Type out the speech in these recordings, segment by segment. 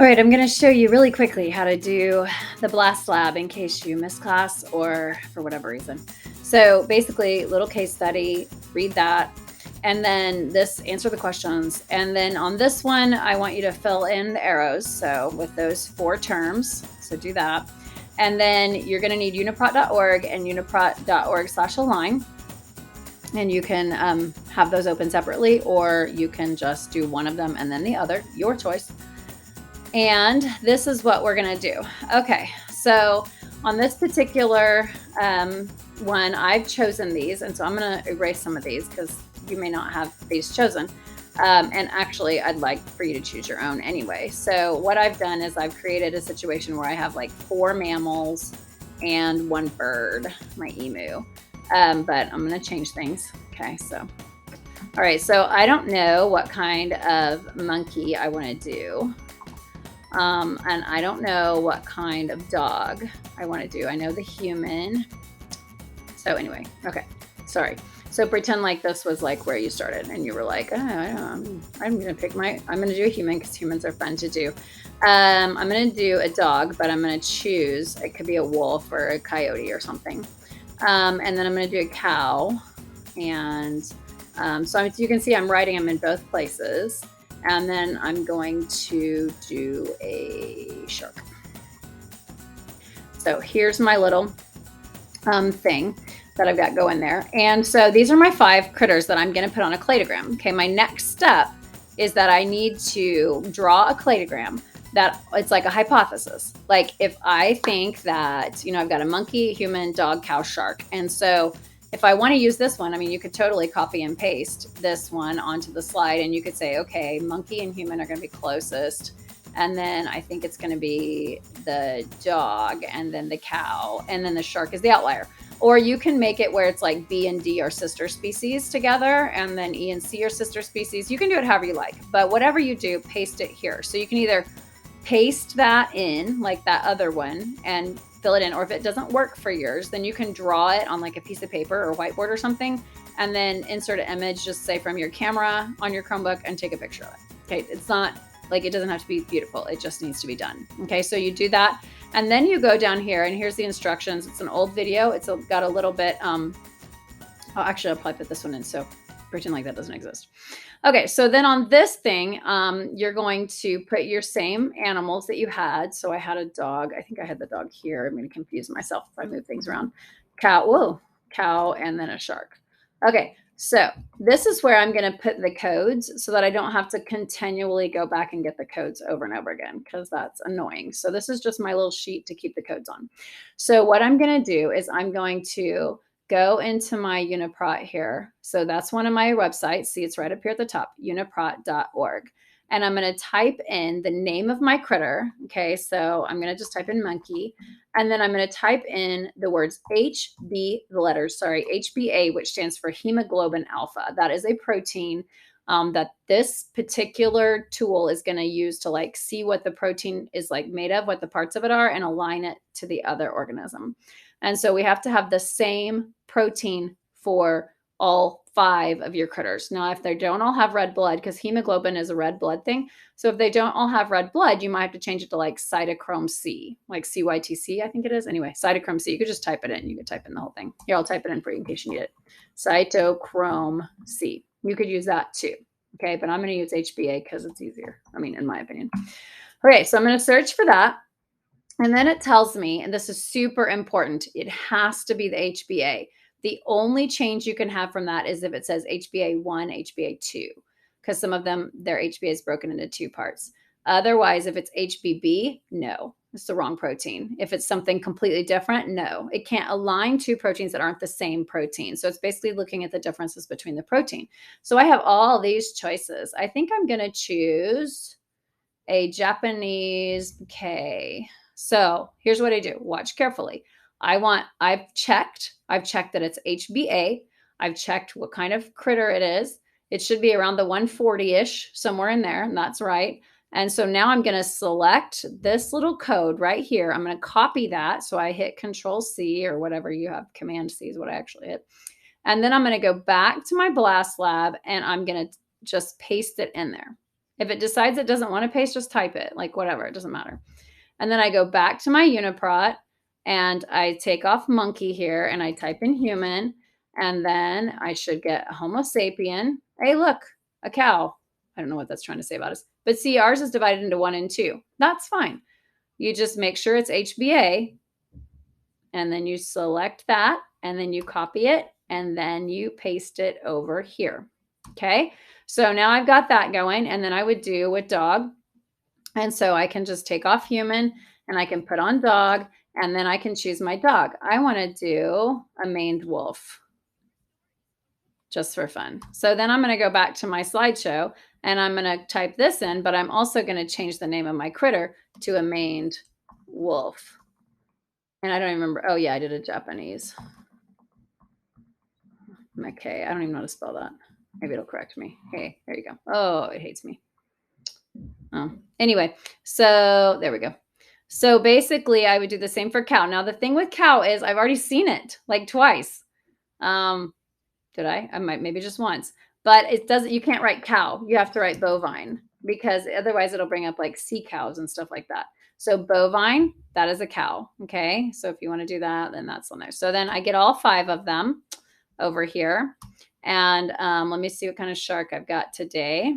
All right, I'm going to show you really quickly how to do the blast lab in case you miss class or for whatever reason. So basically, little case study, read that, and then this answer the questions. And then on this one, I want you to fill in the arrows. So with those 4 terms, so do that. And then you're going to need uniprot.org and uniprot.org/align. And you can have those open separately, or you can just do one of them and then the other, your choice. And this is what we're going to do. Okay, so on this particular one, I've chosen these. And so I'm going to erase some of these because you may not have these chosen. And actually, I'd like for you to choose your own anyway. So what I've done is I've created a situation where I have like 4 mammals and 1 bird, my emu. But I'm going to change things. Okay, so. All right, so I don't know what kind of monkey I want to do. And I don't know what kind of dog I want to do. I know the human. So anyway, okay, sorry. So pretend like this was like where you started and you were like, oh, I'm going to do a human because humans are fun to do. I'm going to do a dog, but I'm going to choose, it could be a wolf or a coyote or something. And then I'm going to do a cow. And so you can see I'm writing them in both places. And then I'm going to do a shark. So here's my little thing that I've got going there. And so these are my 5 critters that I'm going to put on a cladogram. Okay, my next step is that I need to draw a cladogram that it's like a hypothesis. Like if I think that, I've got a monkey, human, dog, cow, shark. And so if I want to use this one, I mean, you could totally copy and paste this one onto the slide and you could say, okay, monkey and human are going to be closest. And then I think it's going to be the dog and then the cow and then the shark is the outlier. Or you can make it where it's like B and D are sister species together and then E and C are sister species. You can do it however you like, but whatever you do, paste it here. So you can either paste that in like that other one and fill it in, or if it doesn't work for yours, then you can draw it on like a piece of paper or whiteboard or something, and then insert an image, just say from your camera on your Chromebook and take a picture of it. Okay, it's not like, it doesn't have to be beautiful, it just needs to be done. Okay, so you do that, and then you go down here, and here's the instructions. It's an old video. It's got a little bit, actually, I'll probably put this one in, so pretend like that doesn't exist. Okay, so then on this thing, you're going to put your same animals that you had. So I had a dog. I think I had the dog here. I'm going to confuse myself if I move things around. Cow, and then a shark. Okay, so this is where I'm going to put the codes so that I don't have to continually go back and get the codes over and over again because that's annoying. So this is just my little sheet to keep the codes on. So what I'm going to do is I'm going to go into my Uniprot here. So that's one of my websites. See, it's right up here at the top, uniprot.org. And I'm going to type in the name of my critter. Okay, so I'm going to just type in monkey. And then I'm going to type in the words HBA, which stands for hemoglobin alpha. That is a protein that this particular tool is going to use to like see what the protein is like made of, what the parts of it are, and align it to the other organism. And so we have to have the same protein for all 5 of your critters. Now, if they don't all have red blood, because hemoglobin is a red blood thing. So if they don't all have red blood, you might have to change it to like cytochrome C, like CYTC, I think it is. Anyway, cytochrome C. You could just type it in. You could type in the whole thing. Here, I'll type it in for you in case you need it. Cytochrome C. You could use that too. Okay, but I'm going to use HBA because it's easier. I mean, in my opinion. Okay, so I'm going to search for that. And then it tells me, and this is super important, it has to be the HBA. The only change you can have from that is if it says HBA1, HBA2, because some of them, their HBA is broken into 2 parts. Otherwise, if it's HBB, no, it's the wrong protein. If it's something completely different, no. It can't align 2 proteins that aren't the same protein. So it's basically looking at the differences between the protein. So I have all these choices. I think I'm going to choose a Japanese K. So here's what I do. Watch carefully. I've checked that it's HBA. I've checked what kind of critter it is. It should be around the 140-ish, somewhere in there, and that's right. And so now I'm going to select this little code right here. I'm going to copy that. So I hit Control C or whatever you have. Command C is what I actually hit. And then I'm going to go back to my Blast Lab and I'm going to just paste it in there. If it decides it doesn't want to paste, just type it, like whatever, it doesn't matter. And then I go back to my Uniprot and I take off monkey here and I type in human, and then I should get Homo sapien. Hey, look, a cow. I don't know what that's trying to say about us, but see, ours is divided into 1 and 2. That's fine. You just make sure it's HBA, and then you select that, and then you copy it, and then you paste it over here. Okay, so now I've got that going, and then I would do with dog. And so I can just take off human and I can put on dog, and then I can choose my dog. I want to do a maned wolf just for fun. So then I'm going to go back to my slideshow and I'm going to type this in, but I'm also going to change the name of my critter to a maned wolf. And I don't even remember. Oh, yeah, I did a Japanese. Okay, I don't even know how to spell that. Maybe it'll correct me. Hey, there you go. Oh, it hates me. Oh, anyway, so there we go. So basically, I would do the same for cow. Now, the thing with cow is I've already seen it like twice. Did I? I might, maybe just once. But it doesn't, you can't write cow. You have to write bovine, because otherwise it'll bring up like sea cows and stuff like that. So bovine, that is a cow. Okay. So if you want to do that, then that's on there. So then I get all 5 of them over here. And let me see what kind of shark I've got today.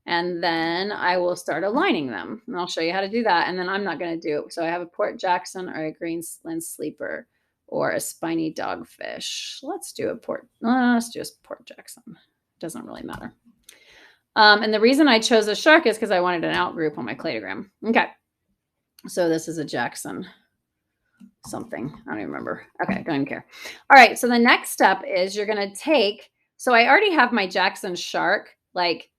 And then I will start aligning them. And I'll show you how to do that. And then I'm not going to do it. So I have a Port Jackson or a green lens sleeper or a spiny dogfish. Let's do a Port Jackson. Doesn't really matter. And the reason I chose a shark is because I wanted an outgroup on my cladogram. Okay. So this is a Jackson something. I don't even remember. Okay, don't even care. All right. So the next step is you're going to take, so I already have my Jackson shark like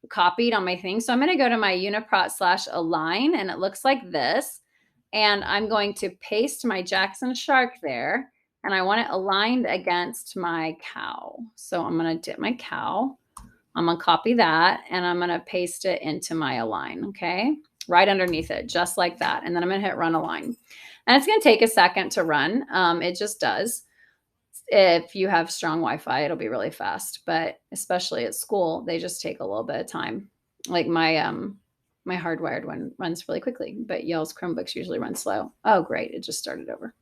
copied on my thing. So I'm going to go to my Uniprot/align, and it looks like this. And I'm going to paste my Jackson shark there, and I want it aligned against my cow. So I'm going to dip my cow. I'm going to copy that, and I'm going to paste it into my align. Okay, right underneath it, just like that. And then I'm going to hit run align. And it's going to take a second to run. It just does. If you have strong Wi-Fi, it'll be really fast, but especially at school, they just take a little bit of time. Like my my hardwired one runs really quickly, but Yale's Chromebooks usually run slow. Oh, great. It just started over.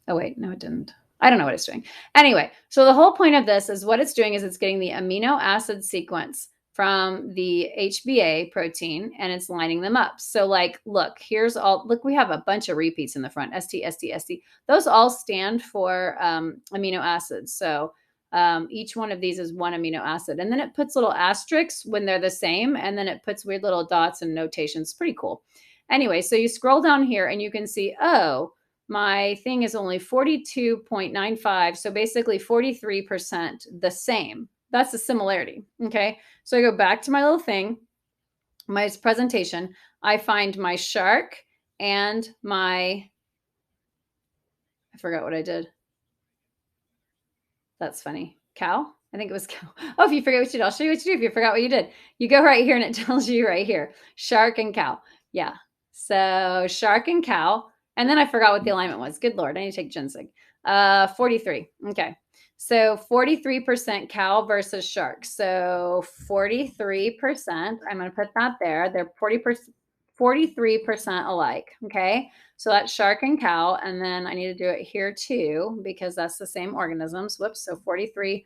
Oh, wait, no, it didn't. I don't know what it's doing. Anyway, so the whole point of this is what it's doing is it's getting the amino acid sequence from the HBA protein, and it's lining them up. So like, look, here's all, look, we have a bunch of repeats in the front, ST, ST, ST. Those all stand for amino acids. So each one of these is 1 amino acid. And then it puts little asterisks when they're the same. And then it puts weird little dots and notations. Pretty cool. Anyway, so you scroll down here and you can see, oh, my thing is only 42.95. So basically 43% the same. That's the similarity. Okay. So I go back to my little thing, my presentation. I find my shark and my, I forgot what I did. That's funny. Cow? I think it was cow. Oh, if you forget what you did, I'll show you what you do if you forgot what you did. You go right here and it tells you right here, shark and cow. Yeah. So shark and cow. And then I forgot what the alignment was. Good Lord, I need to take ginseng. 43. Okay. So 43% cow versus shark. So 43%, I'm going to put that there. They're 43% alike. Okay. So that's shark and cow. And then I need to do it here too, because that's the same organisms. Whoops. So 43%.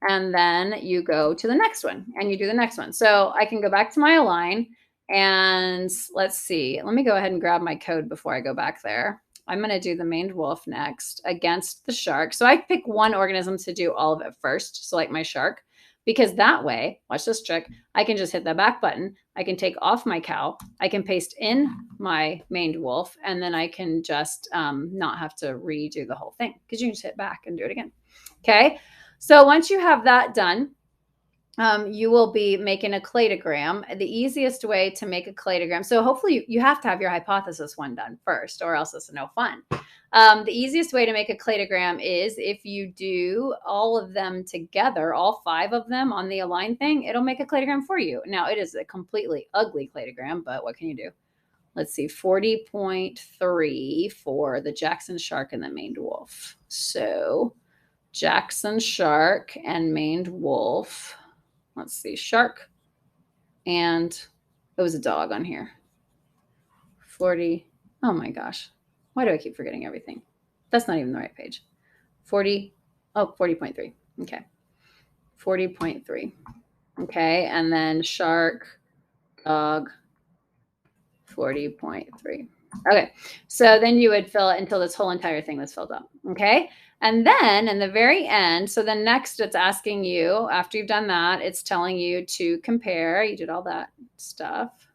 And then you go to the next one and you do the next one. So I can go back to my align, and let's see. Let me go ahead and grab my code before I go back there. I'm going to do the maned wolf next against the shark. So I pick one organism to do all of it first. So like my shark, because that way, watch this trick. I can just hit the back button. I can take off my cow. I can paste in my maned wolf, and then I can just not have to redo the whole thing, because you can just hit back and do it again. Okay. So once you have that done, you will be making a cladogram. The easiest way to make a cladogram, so hopefully you have to have your hypothesis one done first, or else it's no fun. The easiest way to make a cladogram is if you do all of them together, all 5 of them on the align thing, it'll make a cladogram for you. Now, it is a completely ugly cladogram, but what can you do? Let's see, 40.3 for the Jackson shark and the maned wolf. So Jackson shark and maned wolf. Let's see, shark and it was a dog on here. 40. Oh my gosh. Why do I keep forgetting everything? That's not even the right page. 40. Oh, 40.3. Okay. 40.3. Okay. And then shark, dog, 40.3. Okay. So then you would fill it until this whole entire thing was filled up. Okay. And then in the very end, so then next it's asking you, after you've done that, it's telling you to compare. You did all that stuff.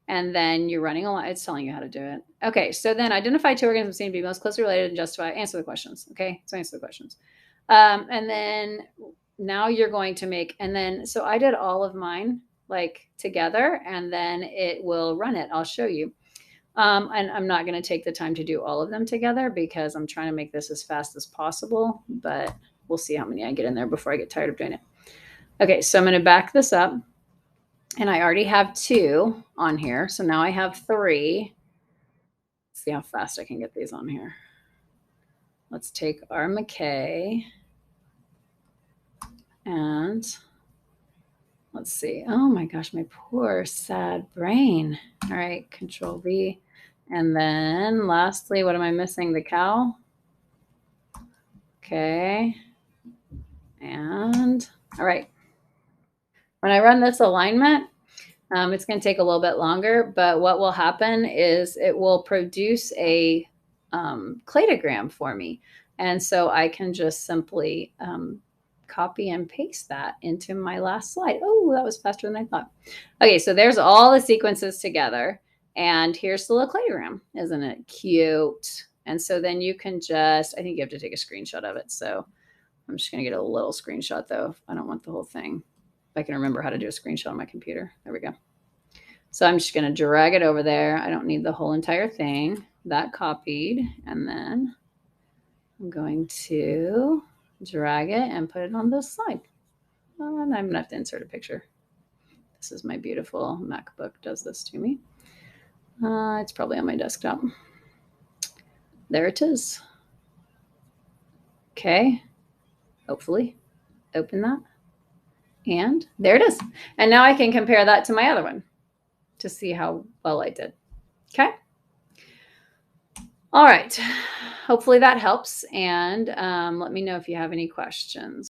And then you're running a line. It's telling you how to do it. Okay, so then identify two organisms seem to be most closely related and justify. Answer the questions. Okay, so answer the questions. And then now you're going to make, and then, so I did all of mine like together, and then it will run it. I'll show you. And I'm not going to take the time to do all of them together because I'm trying to make this as fast as possible, but we'll see how many I get in there before I get tired of doing it. Okay, so I'm going to back this up. And I already have 2 on here. So now I have 3. Let's see how fast I can get these on here. Let's take our McKay and let's see. Oh my gosh, my poor sad brain. All right, Control V. And then lastly, what am I missing? The cow. Okay. And all right. When I run this alignment, it's going to take a little bit longer, but what will happen is it will produce a cladogram for me. And so I can just simply copy and paste that into my last slide. Oh, that was faster than I thought. Okay, so there's all the sequences together. And here's the little cladogram. Isn't it cute? And so then you can just, I think you have to take a screenshot of it. So I'm just going to get a little screenshot though. I don't want the whole thing. If I can remember how to do a screenshot on my computer. There we go. So I'm just going to drag it over there. I don't need the whole entire thing. That copied. And then I'm going to drag it and put it on this slide. And I'm going to have to insert a picture. This is my beautiful MacBook does this to me. It's probably on my desktop. There it is. Okay. Hopefully. Open that. And there it is. And now I can compare that to my other one to see how well I did. Okay. All right. Hopefully that helps. And let me know if you have any questions.